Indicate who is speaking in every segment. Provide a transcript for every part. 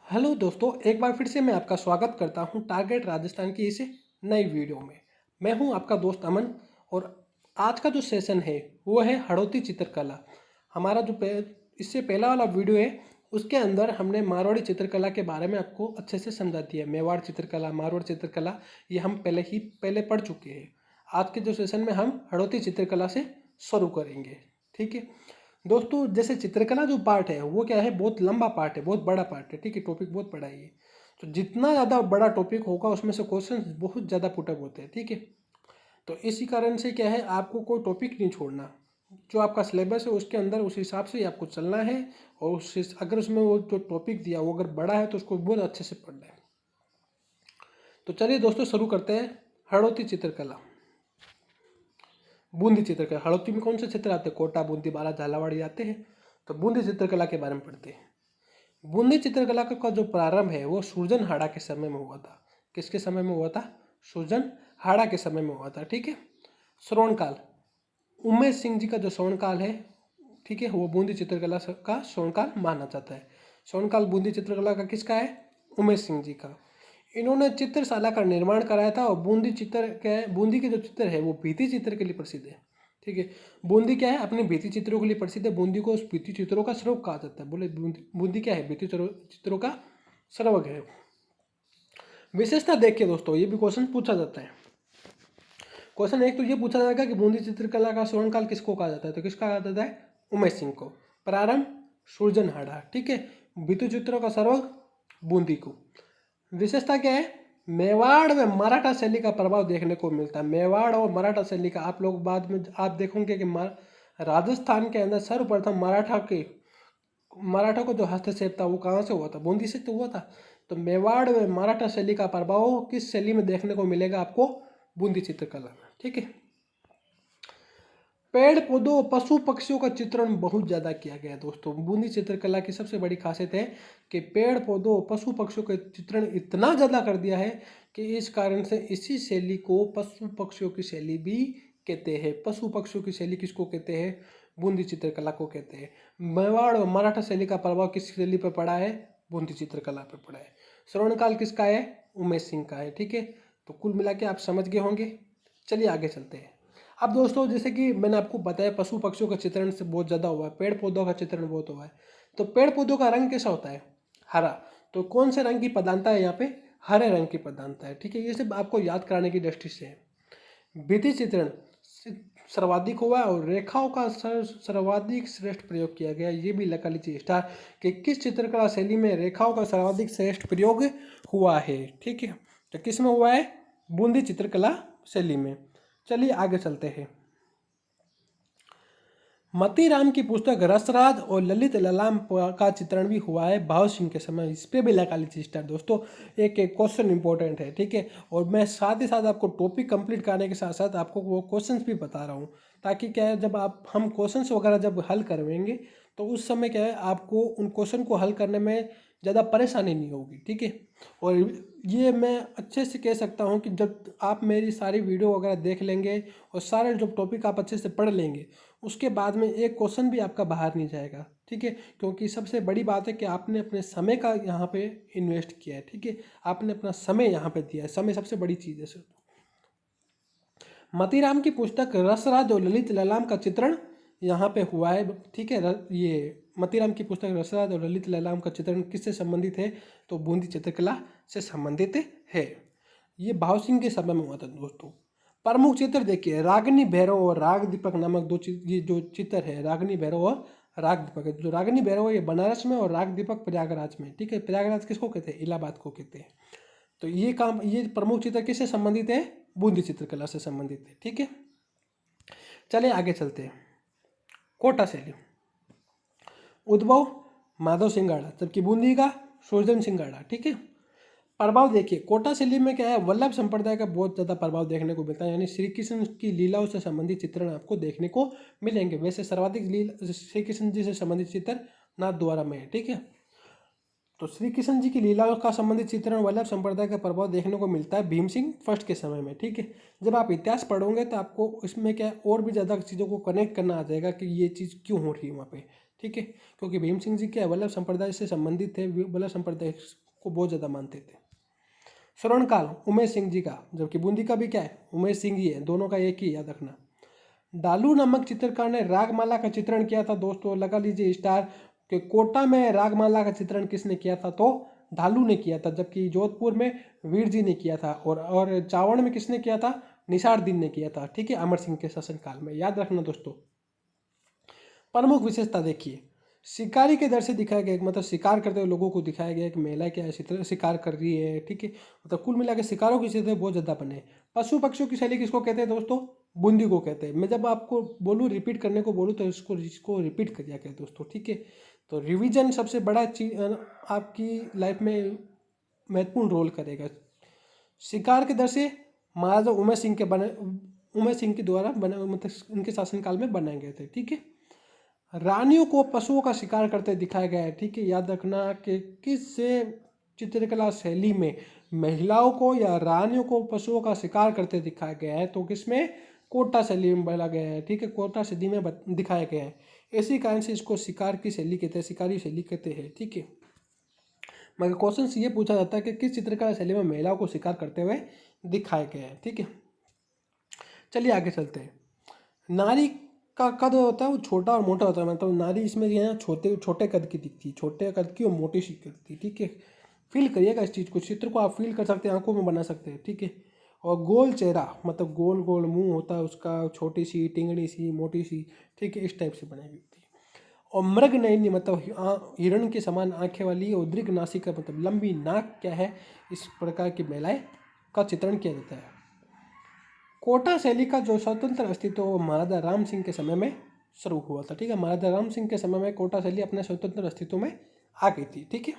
Speaker 1: Hello दोस्तों, एक बार फिर से मैं आपका स्वागत करता हूं टारगेट राजस्थान की इस नई वीडियो में। मैं हूं आपका दोस्त अमन और आज का जो सेशन है वो है हड़ौती चित्रकला। हमारा जो इससे पहला वाला वीडियो है उसके अंदर हमने मारवाड़ी चित्रकला के बारे में आपको अच्छे से समझा दिया। मेवाड़ चित्रकला, मारवाड़ चित्रकला ये हम पहले पढ़ चुके हैं। आज के जो सेशन में हम हड़ौती चित्रकला से शुरू करेंगे। ठीक है दोस्तों, जैसे चित्रकला जो पार्ट है वो क्या है, बहुत लंबा पार्ट है, बहुत बड़ा पार्ट है। ठीक है, टॉपिक बहुत बड़ा है ये। तो जितना ज़्यादा बड़ा टॉपिक होगा उसमें से क्वेश्चन बहुत ज़्यादा पुटअप होते हैं। ठीक है, तो इसी कारण से क्या है, आपको कोई टॉपिक नहीं छोड़ना। जो आपका सिलेबस है उसके अंदर उस हिसाब से ही आपको चलना है। और अगर उसमें वो जो टॉपिक दिया वो अगर बड़ा है तो उसको बहुत अच्छे से पढ़ना है। तो चलिए दोस्तों शुरू करते हैं। हड़ौती चित्रकला, बूंदी चित्रकला। हड़ौती में कौन से चित्र आते हैं? कोटा, बूंदी, बाला, झालावाड़ी आते हैं। तो बूंदी चित्रकला के बारे में पढ़ते हैं। बूंदी चित्रकला का जो प्रारंभ है वो सूरजनहाड़ा के समय में हुआ था। किसके समय में हुआ था? सूरजनहाड़ा के समय में हुआ था। ठीक है, श्रवणकाल, उमेश सिंह जी का जो श्रवणकाल है, ठीक है, वो बूंदी चित्रकला का श्रवणकाल माना जाता है। श्रवणकाल बूंदी चित्रकला का किसका है? उमेश सिंह जी का। इन्होंने चित्रशाला का निर्माण कराया था। और बूंदी के जो चित्र है वो भित्ति चित्र के लिए प्रसिद्ध है। ठीक है, बूंदी क्या है, अपने भित्ति चित्रों के लिए प्रसिद्ध है। बूंदी को भित्ति चित्रों का स्वर्ग कहा जाता है। बोले बूंदी क्या है? भित्ति चित्रों का स्वर्ग है। विशेषता देखिए दोस्तों, ये भी क्वेश्चन पूछा जाता है। क्वेश्चन एक तो ये पूछा जाएगा कि बूंदी चित्रकला का स्वर्णकाल किसको कहा जाता है? तो किसका कहा जाता है? उमेश सिंह को। प्रारंभ सूरजनहाड़ा। ठीक है, भित्ति चित्रों का स्वर्ग बूंदी को। विशेषता क्या है? मेवाड़ में मराठा शैली का प्रभाव देखने को मिलता है। मेवाड़ और मराठा शैली का आप लोग बाद में आप देखोगे कि राजस्थान के अंदर सर्वप्रथम मराठा को जो हस्तक्षेप था वो कहाँ से हुआ था? बूंदी से तो हुआ था। तो मेवाड़ में मराठा शैली का प्रभाव किस शैली में देखने को मिलेगा आपको? बूंदी चित्रकला में। ठीक है, पेड़ पौधों पशु पक्षियों का चित्रण बहुत ज़्यादा किया गया है दोस्तों। बूंदी चित्रकला की सबसे बड़ी खासियत है कि पेड़ पौधों पशु पक्षियों का चित्रण इतना ज़्यादा कर दिया है कि इस कारण से इसी शैली को पशु पक्षियों की शैली भी कहते हैं। पशु पक्षियों की शैली किसको कहते हैं? बूंदी चित्रकला को कहते हैं। मेवाड़ और मराठा शैली का प्रभाव किस शैली पर पड़ा है? बूंदी चित्रकला पर पड़ा है। श्रवणकाल किसका है? उमेश सिंह का है। ठीक है, तो कुल मिला के आप समझ गए होंगे। चलिए आगे चलते हैं। अब दोस्तों, जैसे कि मैंने आपको बताया पशु पक्षियों का चित्रण से बहुत ज़्यादा हुआ है, पेड़ पौधों का चित्रण बहुत हुआ है। तो पेड़ पौधों का रंग कैसा होता है? हरा। तो कौन से रंग की प्रधानता है यहाँ पे? हरे रंग की प्रधानता है। ठीक है, ये सब आपको याद कराने की दृष्टि से है। भित्ति चित्रण सर्वाधिक हुआ और रेखाओं का सर्वाधिक श्रेष्ठ प्रयोग किया गया। ये भी लगा लीजिए स्टार कि किस चित्रकला शैली में रेखाओं का सर्वाधिक श्रेष्ठ प्रयोग हुआ है। ठीक है, तो किस में हुआ है? बूंदी चित्रकला शैली में। चलिए आगे चलते हैं। मतीराम की पुस्तक रसराज और ललित ललाम का चित्रण भी हुआ है भाव सिंह के समय। इस पे भी लगा लीजिए स्टार दोस्तों। एक एक क्वेश्चन इंपॉर्टेंट है। ठीक है, और मैं साथ ही साथ आपको टॉपिक कंप्लीट करने के साथ साथ आपको वो क्वेश्चंस भी बता रहा हूँ, ताकि क्या है, जब हम क्वेश्चंस वगैरह जब हल करेंगे तो उस समय क्या है, आपको उन क्वेश्चन को हल करने में ज़्यादा परेशानी नहीं होगी। ठीक है, और ये मैं अच्छे से कह सकता हूँ कि जब आप मेरी सारी वीडियो वगैरह देख लेंगे और सारे जो टॉपिक आप अच्छे से पढ़ लेंगे, उसके बाद में एक क्वेश्चन भी आपका बाहर नहीं जाएगा। ठीक है, क्योंकि सबसे बड़ी बात है कि आपने अपने समय का यहाँ पे इन्वेस्ट किया है। ठीक है, आपने अपना समय यहाँ पे दिया है। समय सबसे बड़ी चीज़ है सर। मतीराम की पुस्तक रसराज और ललित ललाम का चित्रण यहाँ पे हुआ है। ठीक है, ये मतीराम की पुस्तक रसराज और ललित ललाम का चित्रण किससे संबंधित है? तो बूंदी चित्रकला से संबंधित है। ये भाव सिंह के समय में हुआ था दोस्तों। प्रमुख चित्र देखिए, रागिनी भैरव और राग दीपक नामक ये जो चित्र है, रागिनी भैरव और राग दीपक है। जो रागिनी भैरव है ये बनारस में और राग दीपक प्रयागराज में। ठीक है, प्रयागराज किसको कहते हैं? इलाहाबाद को कहते हैं। तो ये प्रमुख चित्र किससे संबंधित है? बूंदी चित्रकला से संबंधित है। ठीक है, चलिए आगे चलते हैं। कोटा शैली, उद्भव माधव सिंगाड़ा, जबकि बूंदी का सुरजन सिंगाड़ा। ठीक है, प्रभाव देखिए, कोटा शैली में क्या है, वल्लभ संप्रदाय का बहुत ज़्यादा प्रभाव देखने को मिलता है। यानी श्री कृष्ण की लीलाओं से संबंधित चित्रण आपको देखने को मिलेंगे। वैसे सर्वाधिक लीला श्री कृष्ण जी से संबंधित चित्र नाथ द्वारा में है। ठीक है, तो श्री कृष्ण जी की लीलाओं का संबंधित चित्रण वल्लभ संप्रदाय का प्रभाव देखने को मिलता है भीम सिंह फर्स्ट के समय में। ठीक है, जब आप इतिहास पढ़ोगे तो आपको इसमें क्या और भी ज़्यादा चीज़ों को कनेक्ट करना आ जाएगा कि ये चीज़ क्यों हो रही है वहाँ पे। ठीक है, क्योंकि भीम सिंह जी क्या है, वल्लभ संप्रदाय से संबंधित थे, वल्लभ संप्रदाय को बहुत ज़्यादा मानते थे। स्वर्णकाल उमेश सिंह जी का, जबकि बूंदी का भी क्या है, उमेश सिंह ही है, दोनों का एक ही, याद रखना। डालू नामक चित्रकार ने रागमाला का चित्रण किया था दोस्तों, लगा लीजिए स्टार, कि कोटा में रागमाला का चित्रण किसने किया था, तो ढालू ने किया था, जबकि जोधपुर में वीर जी ने किया था, और चावड़ में किसने किया था, निसार दीन ने किया था। ठीक है, अमर सिंह के शासनकाल में, याद रखना दोस्तों। प्रमुख विशेषता देखिए, शिकारी के दर से दिखाया गया, मतलब शिकार करते हुए लोगों को दिखाया गया कि महिला क्या है, शिकार कर रही है। ठीक है, मतलब कुल मिला के शिकारों की चीज़ें बहुत ज़्यादा बने। पशु पक्षियों की शैली किसको कहते हैं दोस्तों, बूंदी को कहते हैं। मैं जब आपको बोलूँ, रिपीट करने को बोलूँ, तो इसको रिपीट करिए करें दोस्तों। ठीक है, तो रिविजन सबसे बड़ा चीज आपकी लाइफ में महत्वपूर्ण रोल करेगा। शिकार के दर से महाराजा उमेश सिंह के द्वारा बने, मतलब इनके शासनकाल में बनाए गए थे। ठीक है, रानियों को पशुओं का शिकार करते दिखाया गया है। ठीक है, याद रखना कि किस चित्रकला शैली में महिलाओं को या रानियों को पशुओं का शिकार करते दिखाया गया है, तो किसमें, कोटा शैली में बोला गया है। ठीक है, कोटा शैली में दिखाया गया है। इसी कारण से इसको शिकार की शैली कहते हैं, शिकारी शैली कहते हैं। ठीक है, मगर क्वेश्चन ये पूछा जाता है कि किस चित्रकला शैली में महिलाओं को शिकार करते हुए दिखाया गया है। ठीक है, चलिए आगे चलते हैं। नारी का कद होता है वो छोटा और मोटा होता है, मतलब नारी इसमें यहाँ छोटे छोटे कद की दिखती है, छोटे कद की और मोटी सी दिखती है। ठीक है, फील करिएगा इस चीज़ को, चित्र को आप फील कर सकते हैं, आंखों में बना सकते हैं। ठीक है, और गोल चेहरा, मतलब गोल गोल मुंह होता है उसका, छोटी सी टिंगड़ी सी मोटी सी। ठीक है, इस टाइप से बनाई हुई होती है। और मृग नयनी, मतलब हिरण के समान आंखें वाली, और दीर्घ नासिका, मतलब लंबी नाक क्या है, इस प्रकार की महिलाएं का चित्रण किया जाता है। कोटा शैली का जो स्वतंत्र अस्तित्व वो महाराजा राम सिंह के समय में शुरू हुआ था। ठीक है, महाराजा राम सिंह के समय में कोटा शैली अपने स्वतंत्र अस्तित्व में आ गई थी। ठीक है,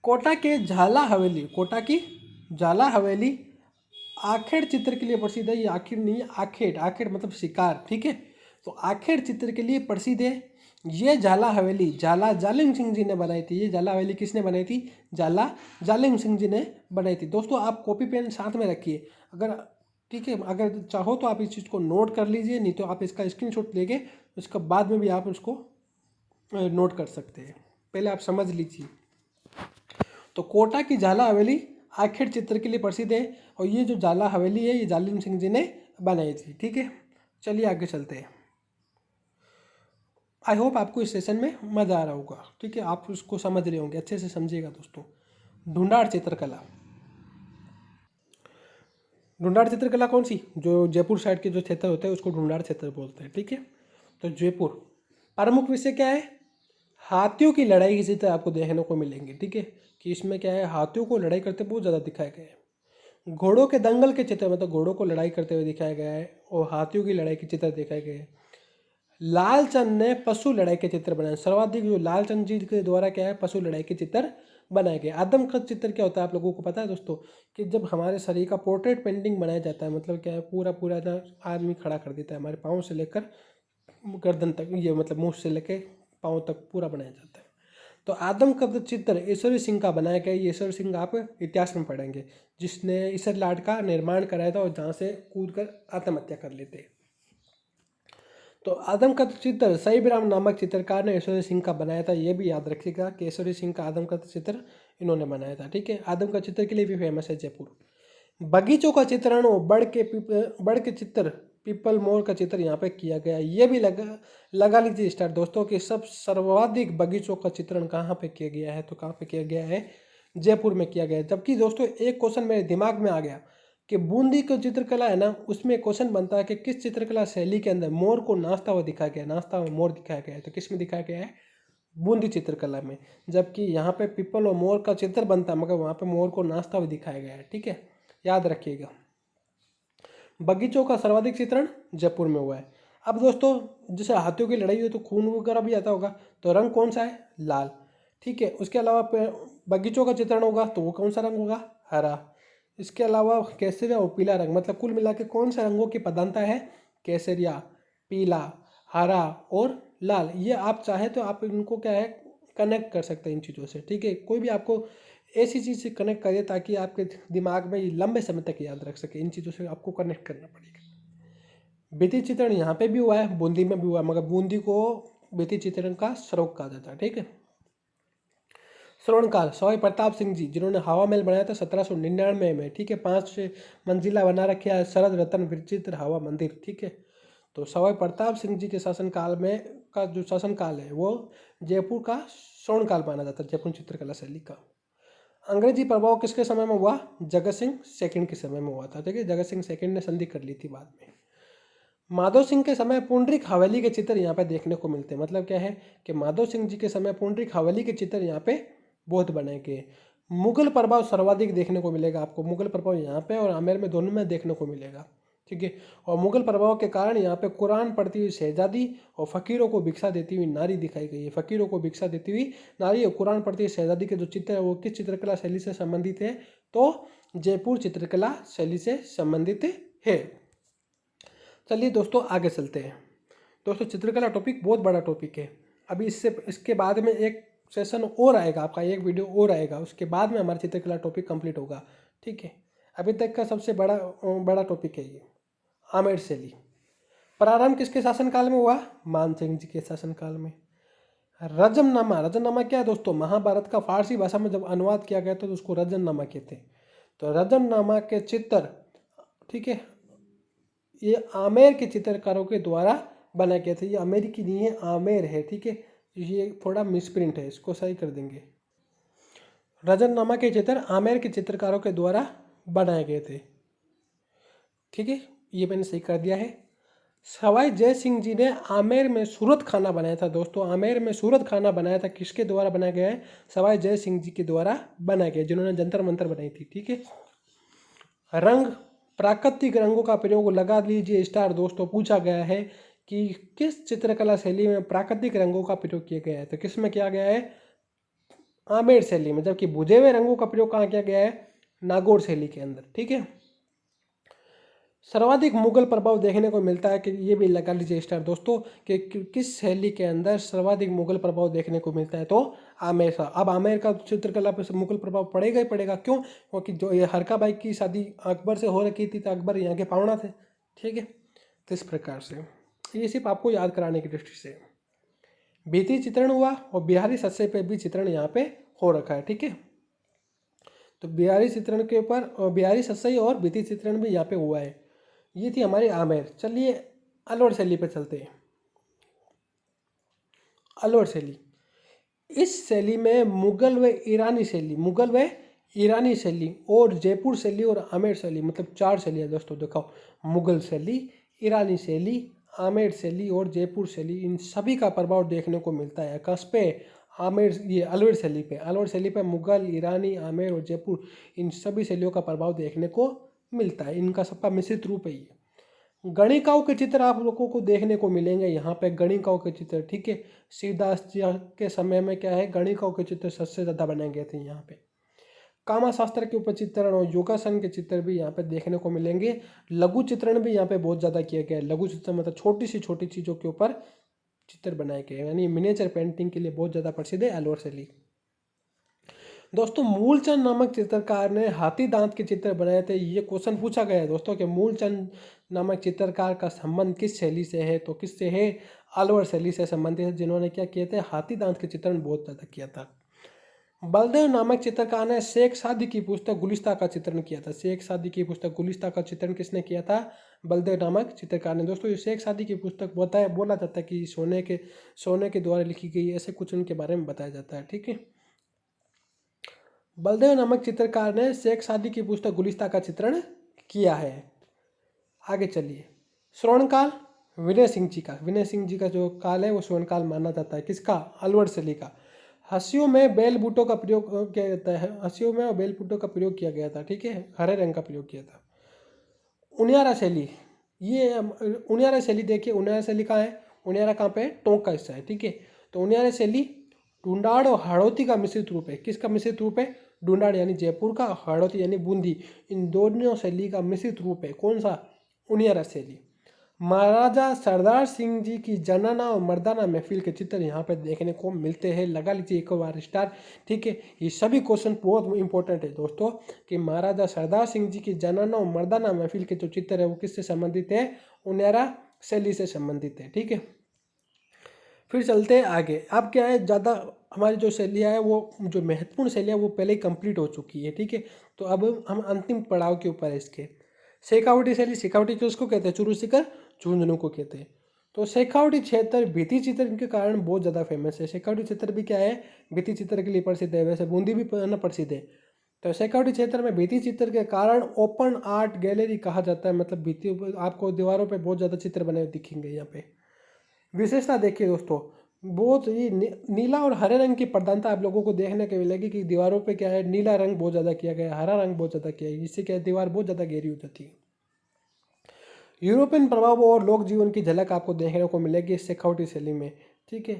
Speaker 1: कोटा के झाला हवेली, कोटा की झाला हवेली आखेड़ चित्र के लिए प्रसिद्ध है। ये आखिर नहीं, आखेड़, आखेड़ मतलब शिकार। ठीक है, तो आखेड़ चित्र के लिए प्रसिद्ध है। ये झाला हवेली झाला जालिम सिंह जी ने बनाई थी। ये झाला हवेली किसने बनाई थी, झाला जालिम सिंह जी ने बनाई थी। दोस्तों आप कॉपी पेन साथ में रखिए, अगर ठीक है, अगर चाहो तो आप इस चीज़ को नोट कर लीजिए, नहीं तो आप इसका स्क्रीनशॉट लेके उसके बाद में भी आप उसको नोट कर सकते हैं। पहले आप समझ लीजिए। तो कोटा की झाला हवेली आखेड़ चित्र के लिए प्रसिद्ध है, और ये जो झाला हवेली है ये जालिम सिंह जी ने बनाई थी। ठीक है, चलिए आगे चलते हैं। आई होप आपको इस सेशन में मज़ा आ रहा होगा। ठीक है, आप उसको समझ रहे होंगे, अच्छे से समझिएगा दोस्तों। ढूंढाड़ चित्रकला, ढूंढाड़ चित्रकला कौन सी, जो जयपुर साइड के जो क्षेत्र होते हैं उसको ढूंढाड़ क्षेत्र बोलते हैं। ठीक है, तो जयपुर प्रमुख विषय क्या है, हाथियों की लड़ाई की चित्र आपको देखने को मिलेंगे। ठीक है, कि इसमें क्या है, हाथियों को लड़ाई करते बहुत ज़्यादा दिखाया गया है। घोड़ों के दंगल के चित्र, मतलब घोड़ों को लड़ाई करते हुए दिखाया गया है, और हाथियों की लड़ाई के चित्र दिखाए गए हैं। लालचंद ने पशु लड़ाई के चित्र बनाए, सर्वाधिक जो लालचंद जी के द्वारा क्या है, पशु लड़ाई के चित्र बनाए गए। आदमकद चित्र क्या होता है आप लोगों को पता है दोस्तों, कि जब हमारे शरीर का पोर्ट्रेट पेंटिंग बनाया जाता है, मतलब क्या है, पूरा पूरा आदमी खड़ा कर देता है, हमारे पाँव से लेकर गर्दन तक, ये मतलब मुंह से लेकर पाँव तक पूरा बनाया जाता है। तो आदमकद चित्र ईश्वरी सिंह का बनाया गया। ये ईश्वरी सिंह आप इतिहास में पढ़ेंगे, जिसने ईसर लाट का निर्माण कराया था, और जहाँ से कूद कर आत्महत्या कर लेते। तो आदमकद चित्र सईबराम नामक चित्रकार ने ईश्वरी सिंह का बनाया था। ये भी याद रखिएगा कि ईश्वरी सिंह का आदमकद चित्र इन्होंने बनाया था। ठीक है, आदमकद चित्र के लिए भी फेमस है जयपुर। बगीचों का चित्रण और बड़ के चित्र, पीपल मोर का चित्र यहाँ पे किया गया। ये भी लगा लीजिए स्टार दोस्तों, कि सब सर्वाधिक बगीचों का चित्रण कहाँ पे किया गया है, तो कहाँ पे किया गया है, जयपुर में किया गया है। जबकि दोस्तों एक क्वेश्चन मेरे दिमाग में आ गया कि बूंदी की चित्रकला है ना, उसमें क्वेश्चन बनता है कि किस चित्रकला शैली के अंदर मोर को नाचता हुआ दिखाया गया, नाचता हुआ मोर दिखाया गया है, तो किस में दिखाया गया है, बूंदी चित्रकला में। जबकि यहाँ पे पीपल और मोर का चित्र बनता है, मगर वहाँ पे मोर को नाचता हुआ दिखाया गया है। ठीक है, याद रखिएगा। बगीचों का सर्वाधिक चित्रण जयपुर में हुआ है। अब दोस्तों जैसे हाथियों की लड़ाई हुई तो खून वगैरह भी आता होगा, तो रंग कौन सा है, लाल। ठीक है, उसके अलावा बगीचों का चित्रण होगा तो वो कौन सा रंग होगा, हरा। इसके अलावा केसरिया और पीला रंग, मतलब कुल मिला के कौन से रंगों की प्रधानता है, केसरिया, पीला, हरा और लाल। ये आप चाहे तो आप इनको क्या है, कनेक्ट कर सकते हैं इन चीज़ों से। ठीक है, कोई भी आपको ऐसी चीज़ से कनेक्ट करिए ताकि आपके दिमाग में ये लंबे समय तक याद रख सके। इन चीज़ों से आपको कनेक्ट करना पड़ेगा। भित्ति चित्रण यहाँ पे भी हुआ है, बूंदी में भी हुआ है, मगर बूंदी को भित्ति चित्रण का स्रोत कहा जाता है। ठीक है। स्वर्णकाल, सवाई प्रताप सिंह जी जिन्होंने हवा महल बनाया था 1799 में। ठीक है। 5 मंजिला बना रखे है, शरद रत्न विचित्र हवा मंदिर। ठीक है। तो सवाई प्रताप सिंह जी के शासनकाल में का जो शासनकाल है वो जयपुर का स्वर्णकाल माना जाता है, जयपुर चित्रकला शैली का। अंग्रेजी प्रभाव किसके समय में हुआ? जगत सिंह सेकंड के समय में हुआ था। ठीक है। जगत सिंह सेकंड ने संधि कर ली थी बाद में। माधव सिंह के समय पुंडरीक हवेली के चित्र यहाँ पे देखने को मिलते हैं। मतलब क्या है कि माधव सिंह जी के समय पुंडरीक हवेली के चित्र यहाँ पे बहुत बनाए गए। मुगल प्रभाव सर्वाधिक देखने को मिलेगा आपको। मुगल प्रभाव यहाँ पे और आमेर में दोनों में देखने को मिलेगा। ठीक है। और मुगल प्रभाव के कारण यहाँ पे कुरान पढ़ती हुई शहजादी और फकीरों को भिक्षा देती हुई नारी दिखाई गई है। फकीरों को भिक्षा देती हुई नारी और कुरान पढ़ती हुई शहजादी के जो चित्र है वो किस चित्रकला शैली से संबंधित है? तो जयपुर चित्रकला शैली से संबंधित है। चलिए दोस्तों आगे चलते हैं। दोस्तों चित्रकला टॉपिक बहुत बड़ा टॉपिक है। अभी इसके बाद में एक सेशन और आएगा, आपका एक वीडियो और आएगा, उसके बाद में हमारा चित्रकला टॉपिक कंप्लीट होगा। ठीक है। अभी तक का सबसे बड़ा टॉपिक है ये आमेर शैली। प्रारंभ किसके शासनकाल में हुआ? मान सिंह जी के शासनकाल में। रजमनामा क्या है दोस्तों? महाभारत का फारसी भाषा में जब अनुवाद किया गया तो उसको रजमनामा कहते हैं। तो रजमनामा के चित्र, ठीक है, ये आमेर के चित्रकारों के द्वारा बनाए गए थे। ये अमेरिकी नहीं है, आमेर है। ठीक है। ये थोड़ा मिसप्रिंट है, इसको सही कर देंगे। रजमनामा के चित्र आमेर के चित्रकारों के द्वारा बनाए गए थे। ठीक है। ये मैंने सही कर दिया है। सवाई जय सिंह जी ने आमेर में सूरत खाना बनाया था। दोस्तों आमेर में सूरत खाना बनाया था, किसके द्वारा बनाया गया है? सवाई जय सिंह जी के द्वारा बनाया गया, जिन्होंने जंतर मंतर बनाई थी। ठीक है। रंग, प्राकृतिक रंगों का प्रयोग लगा लीजिए स्टार। दोस्तों पूछा गया है कि किस चित्रकला शैली में प्राकृतिक रंगों का प्रयोग किया गया है? तो किस में किया गया है? आमेर शैली में। जबकि बुझे हुए रंगों का प्रयोग कहाँ किया गया है? नागौर शैली के अंदर। ठीक है। सर्वाधिक मुगल प्रभाव देखने को मिलता है कि ये भी लगा लीजिए स्टार दोस्तों कि किस शैली के अंदर सर्वाधिक मुगल प्रभाव देखने को मिलता है? तो आमेर का। अब आमेर का चित्रकला पर मुगल प्रभाव पड़ेगा ही पड़ेगा। क्यों? क्योंकि जो ये हरका बाई की शादी अकबर से हो रखी थी, तो अकबर यहाँ के पावना थे। ठीक है। तो इस प्रकार से ये सिर्फ आपको याद कराने की दृष्टि से भित्ति चित्रण हुआ और बिहारी सस्से पे भी चित्रण यहाँ पे हो रखा है। ठीक है। तो बिहारी चित्रण के ऊपर बिहारी सस्सई और भित्ति चित्रण भी यहाँ पे हुआ है। ये थी हमारी आमेर। चलिए अलवर शैली पे चलते हैं। अलवर शैली, इस शैली में मुगल व ईरानी शैली और जयपुर शैली और आमेर शैली, मतलब 4 शैली है दोस्तों। देखो, मुगल शैली, ईरानी शैली, आमेर शैली और जयपुर शैली, इन सभी का प्रभाव देखने को मिलता है। कस पे? आमेर, ये अलवर शैली पे। अलवर शैली पे मुगल, ईरानी, आमेर और जयपुर, इन सभी शैलियों का प्रभाव देखने को मिलता है। इनका सबका मिश्रित रूप है ये। गणिकाओं के चित्र आप लोगों को देखने को मिलेंगे यहाँ पे। गणिकाओं के चित्र, ठीक है, शिवदास जी के समय में क्या है, गणिकाओं के चित्र सबसे ज़्यादा बनाए गए थे यहाँ पे। कामा शास्त्र के ऊपर चित्रण और योगासन के चित्र भी यहाँ पे देखने को मिलेंगे। लघु चित्रण भी यहाँ पे बहुत ज़्यादा किया गया है। लघु चित्र मतलब छोटी सी छोटी चीज़ों के ऊपर चित्र बनाए गए, यानी मिनिएचर पेंटिंग के लिए बहुत ज़्यादा प्रसिद्ध है अलवर शैली। दोस्तों मूलचंद नामक चित्रकार ने हाथी दांत के चित्र बनाए थे। ये क्वेश्चन पूछा गया है दोस्तों कि मूलचंद नामक चित्रकार का संबंध किस शैली से है? तो किससे है? अलवर शैली से संबंधित है, जिन्होंने क्या किए थे? हाथी दांत के चित्रण बहुत ज़्यादा किया था। बलदेव नामक चित्रकार ने शेख सादी की पुस्तक गुलिस्ता का चित्रण किया था। शेख सादी की पुस्तक गुलिस्ता का चित्रण किसने किया था? बलदेव नामक चित्रकार ने। दोस्तों ये शेख सादी की पुस्तक बोला जाता है कि सोने के द्वारा लिखी गई, ऐसे कुछ उनके बारे में बताया जाता है। ठीक है। बलदेव नामक चित्रकार ने शेख सादी की पुस्तक गुलिस्ता का चित्रण किया है। आगे चलिए। स्वर्णकाल, विनय सिंह जी का जो काल है वो स्वर्णकाल माना जाता है। किसका? अलवर शैली का। हंसियों में बेल बूटों का प्रयोग किया जाता है। हंसियों में बेल बूटों का प्रयोग किया गया था। ठीक है। हरे रंग का प्रयोग किया था। उनियारा शैली, ये उनियारा शैली देखिए, उनियारा शैली कहाँ है? उनियारा कहाँ पे है? टोंक का हिस्सा है। ठीक है। तो उनियारा शैली ढूंढाड़ और हाड़ौती का मिश्रित रूप है। किसका मिश्रित रूप है? ढूंढाड़ यानी जयपुर का, हाड़ौती यानी बूंदी, इन दोनों शैली का मिश्रित रूप है। कौन सा? उनियारा शैली। महाराजा सरदार सिंह जी की जनना और मर्दाना महफिल के चित्र यहाँ पे देखने को मिलते हैं। लगा लीजिए एक बार स्टार। ठीक है। ये सभी क्वेश्चन बहुत इंपॉर्टेंट है दोस्तों कि महाराजा सरदार सिंह जी की जनना और मर्दाना महफिल के जो चित्र है वो किससे संबंधित है? उनियारा शैली से संबंधित है। ठीक है। फिर चलते हैं आगे। अब क्या है, ज़्यादा हमारी जो शैलियाँ है वो जो महत्वपूर्ण शैलियाँ वो पहले ही कंप्लीट हो चुकी है, ठीक है। तो अब हम अंतिम पड़ाव के ऊपर है इसके। शेखावटी शैली, शेखावटी किसको कहते हैं, चुरू शिखर झुंझुनू को कहते हैं। तो शेखावटी क्षेत्र भित्ति चित्र के कारण बहुत ज़्यादा फेमस है। शेखावटी क्षेत्र भी क्या है, भित्ति चित्र के लिए प्रसिद्ध है। वैसे बूंदी भी प्रसिद्ध है। तो शेखावटी क्षेत्र में भित्ति चित्र के कारण ओपन आर्ट गैलरी कहा जाता है। मतलब भित्ति आपको दीवारों पे बहुत ज़्यादा चित्र बने हुए दिखेंगे यहाँ पे। विशेषता देखिए दोस्तों, बहुत ही नीला और हरे रंग की प्रधानता आप लोगों को देखने को मिलेगी कि दीवारों पे क्या है, नीला रंग बहुत ज़्यादा किया गया है, हरा रंग बहुत ज़्यादा किया है। इससे क्या है, दीवार बहुत ज़्यादा गहरी हो जाती है। यूरोपियन प्रभाव और लोक जीवन की झलक आपको देखने को मिलेगी इस शेखावटी शैली में, ठीक है।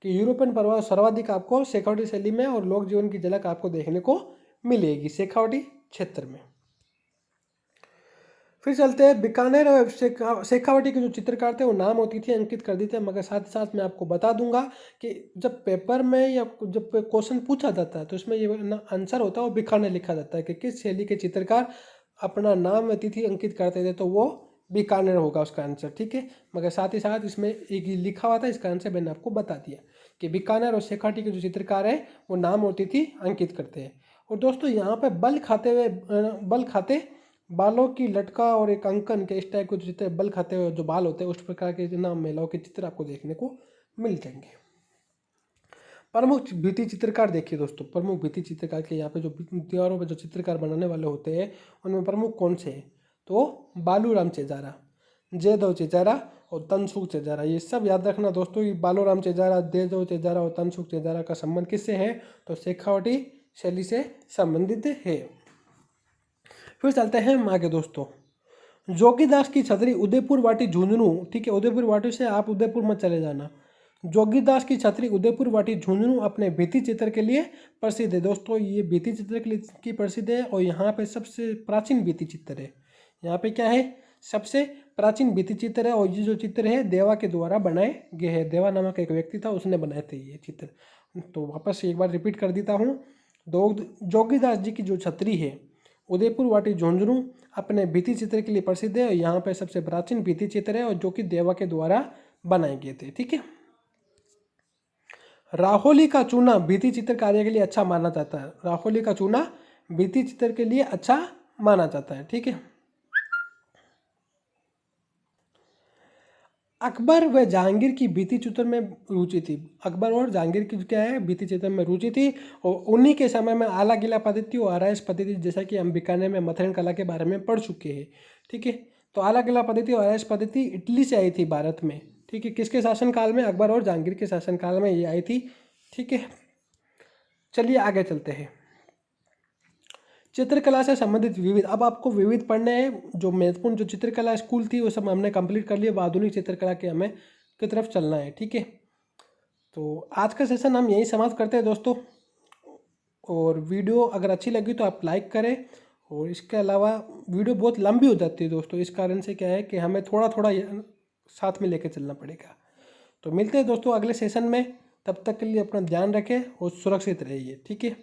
Speaker 1: कि यूरोपियन प्रभाव सर्वाधिक आपको शेखावटी शैली में और लोक जीवन की झलक आपको देखने को मिलेगी शेखावटी क्षेत्र में। फिर चलते हैं बीकानेर और शेखावटी के जो चित्रकार थे वो नाम और तिथि अंकित कर दी थे। मगर साथ ही साथ मैं आपको बता दूंगा कि जब पेपर में या जब क्वेश्चन पूछा जाता है तो इसमें ये आंसर होता है वो बीकानेर लिखा जाता है कि किस शैली के चित्रकार अपना नाम व तिथि अंकित करते थे, तो वो बीकानेर होगा उसका आंसर, ठीक है। मगर साथ ही साथ इसमें एक लिखा हुआ था, इसका आंसर मैंने आपको बता दिया कि बीकानेर और शेखावटी के जो चित्रकार है वो नाम और तिथि अंकित करते हैं। और दोस्तों यहाँ पे बल खाते बालों की लटका और एक अंकन के इस टाइप के चित्र, बल खाते हुए जो बाल होते हैं उस प्रकार के नाम महिलाओं के चित्र आपको देखने को मिल जाएंगे। प्रमुख भित्ति चित्रकार देखिए दोस्तों, प्रमुख भित्ति चित्रकार के यहाँ पे जो दीवारों पे जो चित्रकार बनाने वाले होते हैं उनमें प्रमुख कौन से हैं, तो बालूराम चेजारा, जयदेव चेजारा और तनसुख चेजारा। ये सब याद रखना दोस्तों। ये बालूराम चेजारा, जयदेव चेजारा और तनसुख चेजारा का संबंध किससे है, तो शेखावटी शैली से संबंधित है। फिर चलते हैं हम आगे दोस्तों। जोगीदास की छतरी उदयपुर वाटी झुंझुनू, ठीक है। उदयपुर वाटी से आप उदयपुर मत चले जाना। जोगीदास की छतरी उदयपुर वाटी झुंझुनू अपने भित्ति चित्र के लिए प्रसिद्ध है। दोस्तों ये भित्ति चित्र के लिए की प्रसिद्ध है और यहाँ पे सबसे प्राचीन भित्ति चित्र है। यहाँ पे क्या है, सबसे प्राचीन भित्ति चित्र है। और ये जो चित्र है देवा के द्वारा बनाए गए हैं। देवा नामक एक व्यक्ति था, उसने बनाए थे ये चित्र। तो वापस एक बार रिपीट कर देता हूँ। जोगीदास जी की जो छतरी है उदयपुर वाटी झुंझुनू अपने भित्ति चित्र के लिए प्रसिद्ध है। यहाँ पे सबसे प्राचीन भित्ति चित्र है और जो कि देवा के द्वारा बनाए गए थे, ठीक है। राहोली का चूना भित्ति चित्र कार्य के लिए अच्छा माना जाता है। राहोली का चूना भित्ति चित्र के लिए अच्छा माना जाता है, ठीक है। अकबर व जहांगीर की भित्ति चित्र में रुचि थी। अकबर और जहांगीर की क्या है, भित्ति चित्र में रुचि थी। और उन्हीं के समय में आला गिला पद्धति और आराइश पद्धति, जैसा कि हम बीकानेर में मथुरन कला के बारे में पढ़ चुके हैं, ठीक है। तो आला गिला पद्धति और आराइश पद्धति इटली से आई थी भारत में, ठीक है। किसके शासनकाल में, अकबर और जहांगीर के शासनकाल में ये आई थी, ठीक है। चलिए आगे चलते हैं। चित्रकला से संबंधित विविध, अब आपको विविध पढ़ने हैं। जो महत्वपूर्ण जो चित्रकला स्कूल थी वो सब हमने कंप्लीट कर लिया। आधुनिक चित्रकला के हमें की तरफ चलना है, ठीक है। तो आज का सेशन हम यहीं समाप्त करते हैं दोस्तों। और वीडियो अगर अच्छी लगी तो आप लाइक करें। और इसके अलावा वीडियो बहुत लंबी हो जाती है दोस्तों, इस कारण से क्या है कि हमें थोड़ा थोड़ा साथ में लेकर चलना पड़ेगा। तो मिलते हैं दोस्तों अगले सेशन में। तब तक के लिए अपना ध्यान रखें और सुरक्षित रहिए, ठीक है।